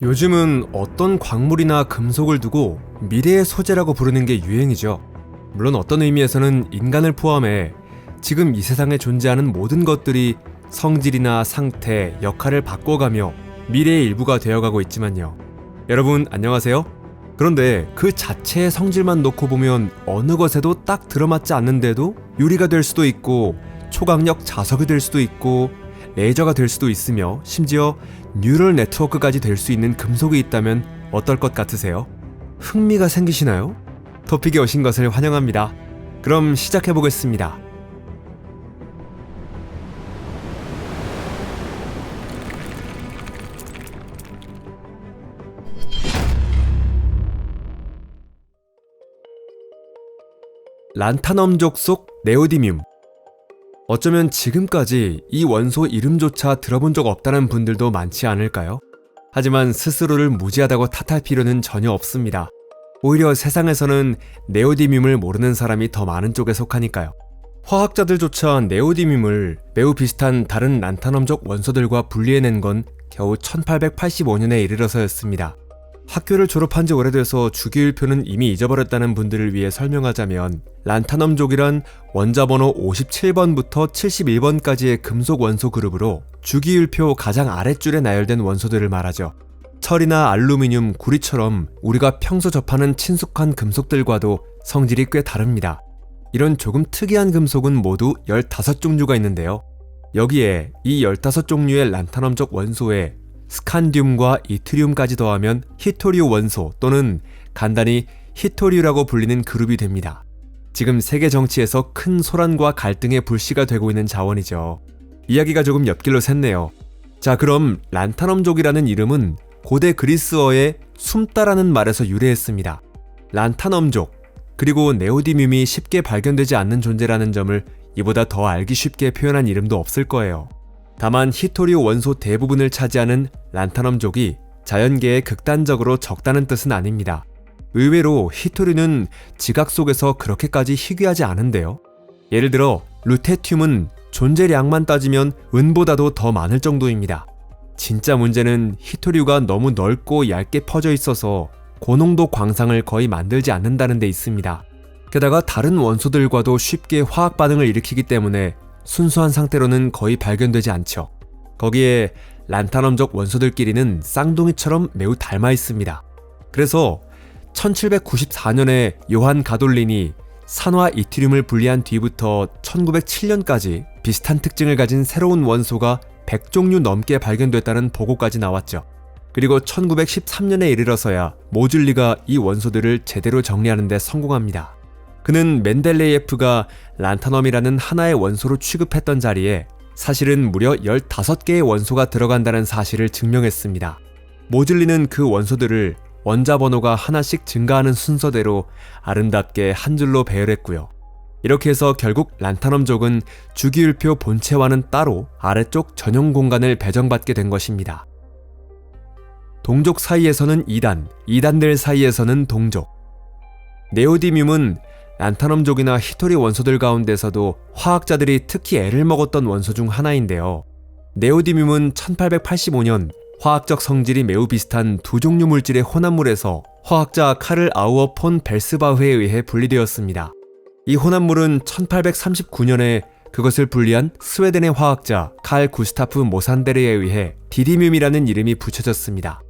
요즘은 어떤 광물이나 금속을 두고 미래의 소재라고 부르는 게 유행이죠. 물론 어떤 의미에서는 인간을 포함해 지금 이 세상에 존재하는 모든 것들이 성질이나 상태, 역할을 바꿔가며 미래의 일부가 되어가고 있지만요. 여러분 안녕하세요? 그런데 그 자체의 성질만 놓고 보면 어느 것에도 딱 들어맞지 않는데도 유리가 될 수도 있고 초강력 자석이 될 수도 있고 레이저가 될 수도 있으며 심지어 뉴럴 네트워크까지 될 수 있는 금속이 있다면 어떨 것 같으세요? 흥미가 생기시나요? 토픽에 오신 것을 환영합니다. 그럼 시작해보겠습니다. 란타넘족 속 네오디뮴. 어쩌면 지금까지 이 원소 이름조차 들어본 적 없다는 분들도 많지 않을까요? 하지만 스스로를 무지하다고 탓할 필요는 전혀 없습니다. 오히려 세상에서는 네오디뮴을 모르는 사람이 더 많은 쪽에 속하니까요. 화학자들조차 네오디뮴을 매우 비슷한 다른 란타넘족 원소들과 분리해낸 건 겨우 1885년에 이르러서였습니다. 학교를 졸업한 지 오래돼서 주기율표는 이미 잊어버렸다는 분들을 위해 설명하자면 란타넘족이란 원자번호 57번부터 71번까지의 금속 원소 그룹으로 주기율표 가장 아랫줄에 나열된 원소들을 말하죠. 철이나 알루미늄, 구리처럼 우리가 평소 접하는 친숙한 금속들과도 성질이 꽤 다릅니다. 이런 조금 특이한 금속은 모두 15종류가 있는데요. 여기에 이 15종류의 란타넘족 원소에 스칸듐과 이트리움까지 더하면 히토리우 원소 또는 간단히 히토리우라고 불리는 그룹이 됩니다. 지금 세계 정치에서 큰 소란과 갈등의 불씨가 되고 있는 자원이죠. 이야기가 조금 옆길로 샜네요. 자, 그럼 란타넘족이라는 이름은 고대 그리스어의 숨다라는 말에서 유래했습니다. 란타넘족, 그리고 네오디뮴이 쉽게 발견되지 않는 존재라는 점을 이보다 더 알기 쉽게 표현한 이름도 없을 거예요. 다만 히토리우 원소 대부분을 차지하는 란타넘족이 자연계에 극단적으로 적다는 뜻은 아닙니다. 의외로 히토리우는 지각 속에서 그렇게까지 희귀하지 않은데요. 예를 들어 루테튬은 존재량만 따지면 은보다도 더 많을 정도입니다. 진짜 문제는 히토리우가 너무 넓고 얇게 퍼져 있어서 고농도 광상을 거의 만들지 않는다는 데 있습니다. 게다가 다른 원소들과도 쉽게 화학 반응을 일으키기 때문에 순수한 상태로는 거의 발견되지 않죠. 거기에 란타넘족 원소들끼리는 쌍둥이처럼 매우 닮아 있습니다. 그래서 1794년에 요한 가돌린이 산화 이트륨을 분리한 뒤부터 1907년까지 비슷한 특징을 가진 새로운 원소가 100종류 넘게 발견됐다는 보고까지 나왔죠. 그리고 1913년에 이르러서야 모즐리가 이 원소들을 제대로 정리하는 데 성공합니다. 그는 멘델레예프가 란타넘이라는 하나의 원소로 취급했던 자리에 사실은 무려 15개의 원소가 들어간다는 사실을 증명했습니다. 모즐리는 그 원소들을 원자 번호가 하나씩 증가하는 순서대로 아름답게 한 줄로 배열했고요. 이렇게 해서 결국 란타넘족은 주기율표 본체와는 따로 아래쪽 전용 공간을 배정받게 된 것입니다. 동족 사이에서는 2단, 2단들 사이에서는 동족. 네오디뮴은 란타넘족이나 히토리 원소들 가운데서도 화학자들이 특히 애를 먹었던 원소 중 하나인데요. 네오디뮴은 1885년 화학적 성질이 매우 비슷한 두 종류 물질의 혼합물에서 화학자 카를 아우어 폰 벨스바흐에 의해 분리되었습니다. 이 혼합물은 1839년에 그것을 분리한 스웨덴의 화학자 칼 구스타프 모산데르에 의해 디디뮴이라는 이름이 붙여졌습니다.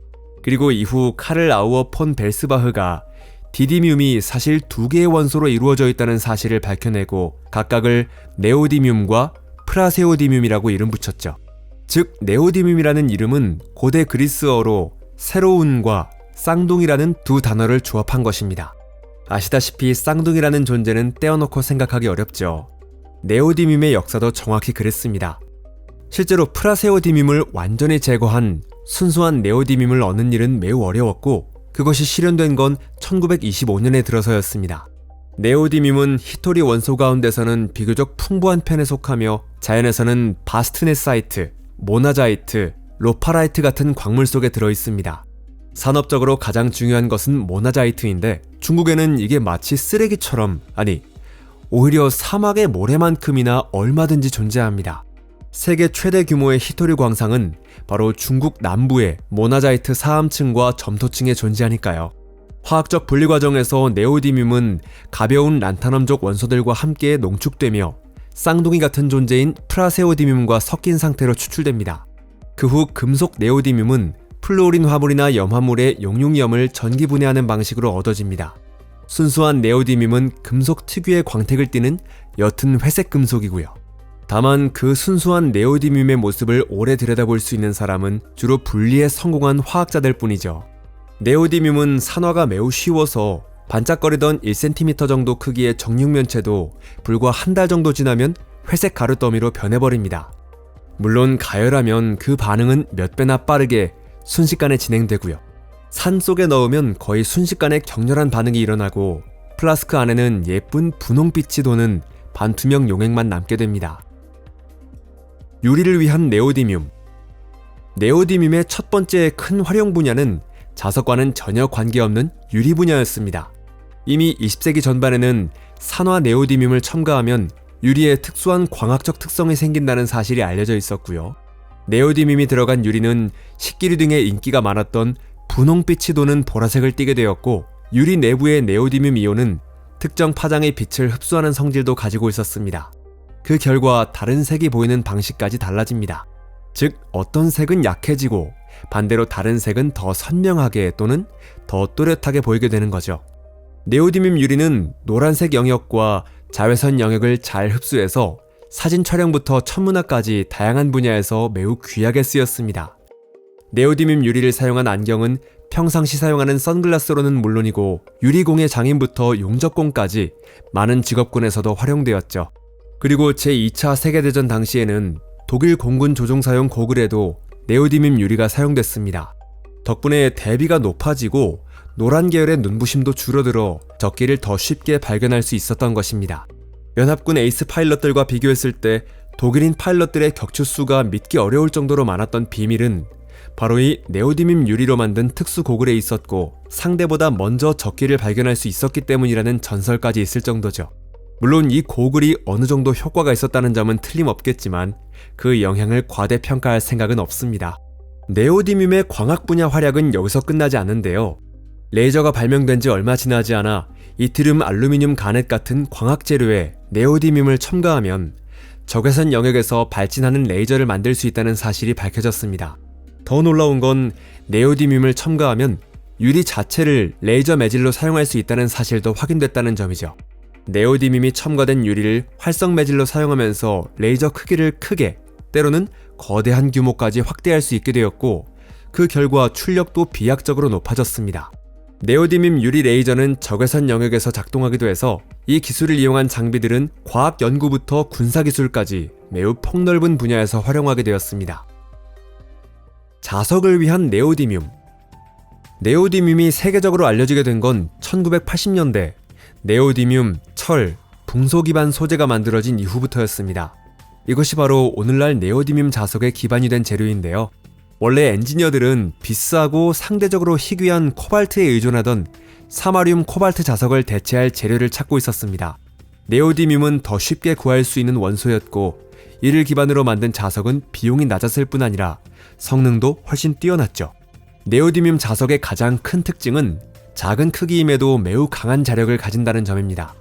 그리고 이후 카를 아우어 폰 벨스바흐가 디디뮴이 사실 두 개의 원소로 이루어져 있다는 사실을 밝혀내고 각각을 네오디뮴과 프라세오디뮴이라고 이름 붙였죠. 즉 네오디뮴이라는 이름은 고대 그리스어로 새로운과 쌍둥이라는 두 단어를 조합한 것입니다. 아시다시피 쌍둥이라는 존재는 떼어놓고 생각하기 어렵죠. 네오디뮴의 역사도 정확히 그랬습니다. 실제로 프라세오디뮴을 완전히 제거한 순수한 네오디뮴을 얻는 일은 매우 어려웠고 그것이 실현된 건 1925년에 들어서였습니다. 네오디뮴은 히토리 원소 가운데서는 비교적 풍부한 편에 속하며 자연에서는 바스트네사이트, 모나자이트, 로파라이트 같은 광물 속에 들어있습니다. 산업적으로 가장 중요한 것은 모나자이트인데 중국에는 이게 마치 쓰레기처럼, 아니 오히려 사막의 모래만큼이나 얼마든지 존재합니다. 세계 최대 규모의 히토류 광상은 바로 중국 남부의 모나자이트 사암층과 점토층에 존재하니까요. 화학적 분리 과정에서 네오디뮴은 가벼운 란타넘족 원소들과 함께 농축되며 쌍둥이 같은 존재인 프라세오디뮴과 섞인 상태로 추출됩니다. 그 후 금속 네오디뮴은 플루오린 화물이나 염화물의 용융염을 전기 분해하는 방식으로 얻어집니다. 순수한 네오디뮴은 금속 특유의 광택을 띠는 옅은 회색 금속이고요. 다만 그 순수한 네오디뮴의 모습을 오래 들여다볼 수 있는 사람은 주로 분리에 성공한 화학자들 뿐이죠. 네오디뮴은 산화가 매우 쉬워서 반짝거리던 1cm 정도 크기의 정육면체도 불과 한 달 정도 지나면 회색 가루더미로 변해버립니다. 물론 가열하면 그 반응은 몇 배나 빠르게 순식간에 진행되고요. 산 속에 넣으면 거의 순식간에 격렬한 반응이 일어나고 플라스크 안에는 예쁜 분홍빛이 도는 반투명 용액만 남게 됩니다. 유리를 위한 네오디뮴. 네오디뮴의 첫 번째 큰 활용 분야는 자석과는 전혀 관계없는 유리 분야였습니다. 이미 20세기 전반에는 산화 네오디뮴을 첨가하면 유리에 특수한 광학적 특성이 생긴다는 사실이 알려져 있었고요. 네오디뮴이 들어간 유리는 식기류 등의 인기가 많았던 분홍빛이 도는 보라색을 띠게 되었고, 유리 내부의 네오디뮴 이온은 특정 파장의 빛을 흡수하는 성질도 가지고 있었습니다. 그 결과 다른 색이 보이는 방식까지 달라집니다. 즉, 어떤 색은 약해지고 반대로 다른 색은 더 선명하게 또는 더 또렷하게 보이게 되는 거죠. 네오디뮴 유리는 노란색 영역과 자외선 영역을 잘 흡수해서 사진 촬영부터 천문학까지 다양한 분야에서 매우 귀하게 쓰였습니다. 네오디뮴 유리를 사용한 안경은 평상시 사용하는 선글라스로는 물론이고 유리공예 장인부터 용접공까지 많은 직업군에서도 활용되었죠. 그리고 제2차 세계대전 당시에는 독일 공군 조종사용 고글에도 네오디뮴 유리가 사용됐습니다. 덕분에 대비가 높아지고 노란 계열의 눈부심도 줄어들어 적기를 더 쉽게 발견할 수 있었던 것입니다. 연합군 에이스 파일럿들과 비교했을 때 독일인 파일럿들의 격추수가 믿기 어려울 정도로 많았던 비밀은 바로 이 네오디뮴 유리로 만든 특수 고글에 있었고, 상대보다 먼저 적기를 발견할 수 있었기 때문이라는 전설까지 있을 정도죠. 물론 이 고글이 어느 정도 효과가 있었다는 점은 틀림없겠지만 그 영향을 과대평가할 생각은 없습니다. 네오디뮴의 광학 분야 활약은 여기서 끝나지 않는데요. 레이저가 발명된 지 얼마 지나지 않아 이트륨 알루미늄 가넷 같은 광학 재료에 네오디뮴을 첨가하면 적외선 영역에서 발진하는 레이저를 만들 수 있다는 사실이 밝혀졌습니다. 더 놀라운 건 네오디뮴을 첨가하면 유리 자체를 레이저 매질로 사용할 수 있다는 사실도 확인됐다는 점이죠. 네오디뮴이 첨가된 유리를 활성 매질로 사용하면서 레이저 크기를 크게, 때로는 거대한 규모까지 확대할 수 있게 되었고, 그 결과 출력도 비약적으로 높아졌습니다. 네오디뮴 유리 레이저는 적외선 영역에서 작동하기도 해서 이 기술을 이용한 장비들은 과학 연구부터 군사 기술까지 매우 폭넓은 분야에서 활용하게 되었습니다. 자석을 위한 네오디뮴. 네오디뮴이 세계적으로 알려지게 된 건 1980년대 네오디뮴, 철, 붕소 기반 소재가 만들어진 이후부터였습니다. 이것이 바로 오늘날 네오디뮴 자석의 기반이 된 재료인데요. 원래 엔지니어들은 비싸고 상대적으로 희귀한 코발트에 의존하던 사마륨 코발트 자석을 대체할 재료를 찾고 있었습니다. 네오디뮴은 더 쉽게 구할 수 있는 원소였고, 이를 기반으로 만든 자석은 비용이 낮았을 뿐 아니라 성능도 훨씬 뛰어났죠. 네오디뮴 자석의 가장 큰 특징은 작은 크기임에도 매우 강한 자력을 가진다는 점입니다.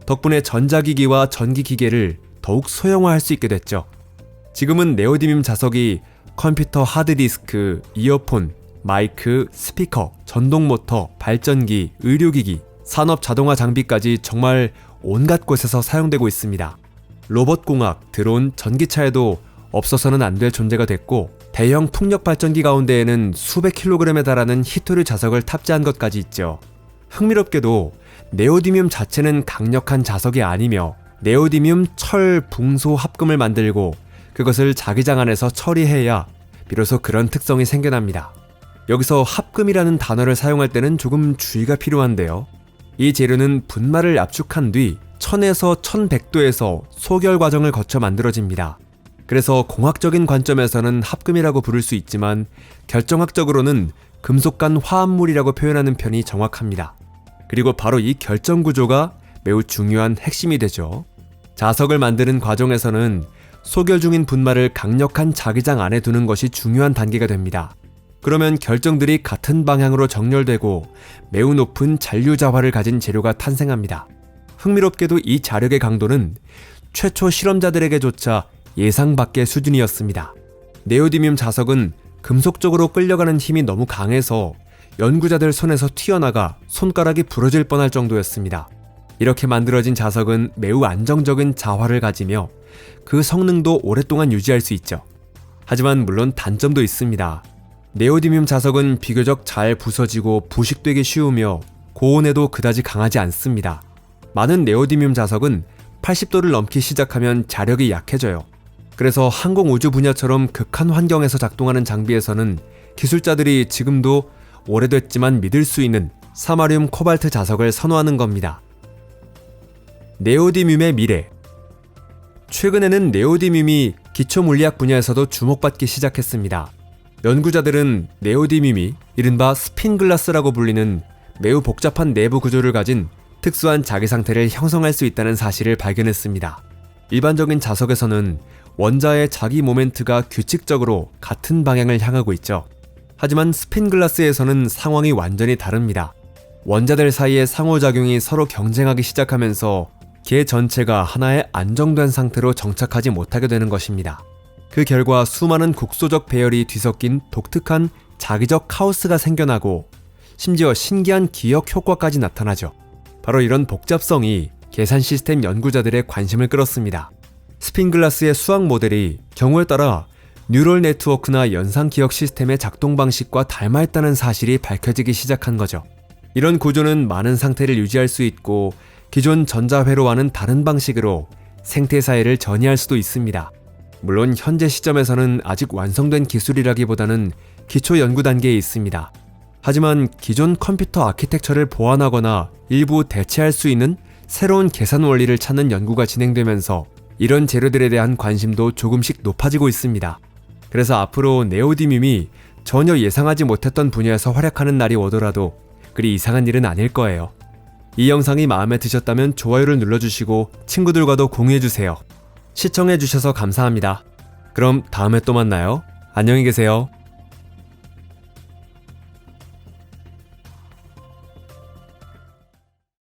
덕분에 전자기기와 전기기계를 더욱 소형화할 수 있게 됐죠. 지금은 네오디뮴 자석이 컴퓨터 하드디스크, 이어폰, 마이크, 스피커, 전동모터, 발전기, 의료기기, 산업 자동화 장비까지 정말 온갖 곳에서 사용되고 있습니다. 로봇공학, 드론, 전기차에도 없어서는 안 될 존재가 됐고, 대형 풍력 발전기 가운데에는 수백 킬로그램에 달하는 히토류 자석을 탑재한 것까지 있죠. 흥미롭게도 네오디뮴 자체는 강력한 자석이 아니며 네오디뮴 철 붕소 합금을 만들고 그것을 자기장 안에서 처리해야 비로소 그런 특성이 생겨납니다. 여기서 합금이라는 단어를 사용할 때는 조금 주의가 필요한데요. 이 재료는 분말을 압축한 뒤 1000에서 1100도에서 소결 과정을 거쳐 만들어집니다. 그래서 공학적인 관점에서는 합금이라고 부를 수 있지만 결정학적으로는 금속 간 화합물이라고 표현하는 편이 정확합니다. 그리고 바로 이 결정 구조가 매우 중요한 핵심이 되죠. 자석을 만드는 과정에서는 소결 중인 분말을 강력한 자기장 안에 두는 것이 중요한 단계가 됩니다. 그러면 결정들이 같은 방향으로 정렬되고 매우 높은 잔류자화를 가진 재료가 탄생합니다. 흥미롭게도 이 자력의 강도는 최초 실험자들에게조차 예상 밖의 수준이었습니다. 네오디뮴 자석은 금속적으로 끌려가는 힘이 너무 강해서 연구자들 손에서 튀어나가 손가락이 부러질 뻔할 정도였습니다. 이렇게 만들어진 자석은 매우 안정적인 자화를 가지며 그 성능도 오랫동안 유지할 수 있죠. 하지만 물론 단점도 있습니다. 네오디뮴 자석은 비교적 잘 부서지고 부식되기 쉬우며 고온에도 그다지 강하지 않습니다. 많은 네오디뮴 자석은 80도를 넘기 시작하면 자력이 약해져요. 그래서 항공우주 분야처럼 극한 환경에서 작동하는 장비에서는 기술자들이 지금도 오래됐지만 믿을 수 있는 사마륨 코발트 자석을 선호하는 겁니다. 네오디뮴의 미래. 최근에는 네오디뮴이 기초물리학 분야에서도 주목받기 시작했습니다. 연구자들은 네오디뮴이 이른바 스핀글라스라고 불리는 매우 복잡한 내부 구조를 가진 특수한 자기 상태를 형성할 수 있다는 사실을 발견했습니다. 일반적인 자석에서는 원자의 자기 모멘트가 규칙적으로 같은 방향을 향하고 있죠. 하지만 스핀글라스에서는 상황이 완전히 다릅니다. 원자들 사이의 상호작용이 서로 경쟁하기 시작하면서 개 전체가 하나의 안정된 상태로 정착하지 못하게 되는 것입니다. 그 결과 수많은 국소적 배열이 뒤섞인 독특한 자기적 카오스가 생겨나고 심지어 신기한 기억 효과까지 나타나죠. 바로 이런 복잡성이 계산 시스템 연구자들의 관심을 끌었습니다. 스핀글라스의 수학 모델이 경우에 따라 뉴럴 네트워크나 연상 기억 시스템의 작동 방식과 닮아있다는 사실이 밝혀지기 시작한 거죠. 이런 구조는 많은 상태를 유지할 수 있고 기존 전자회로와는 다른 방식으로 생태 사회를 전이할 수도 있습니다. 물론 현재 시점에서는 아직 완성된 기술이라기보다는 기초 연구 단계에 있습니다. 하지만 기존 컴퓨터 아키텍처를 보완하거나 일부 대체할 수 있는 새로운 계산 원리를 찾는 연구가 진행되면서 이런 재료들에 대한 관심도 조금씩 높아지고 있습니다. 그래서 앞으로 네오디뮴이 전혀 예상하지 못했던 분야에서 활약하는 날이 오더라도 그리 이상한 일은 아닐 거예요. 이 영상이 마음에 드셨다면 좋아요를 눌러주시고 친구들과도 공유해주세요. 시청해주셔서 감사합니다. 그럼 다음에 또 만나요. 안녕히 계세요.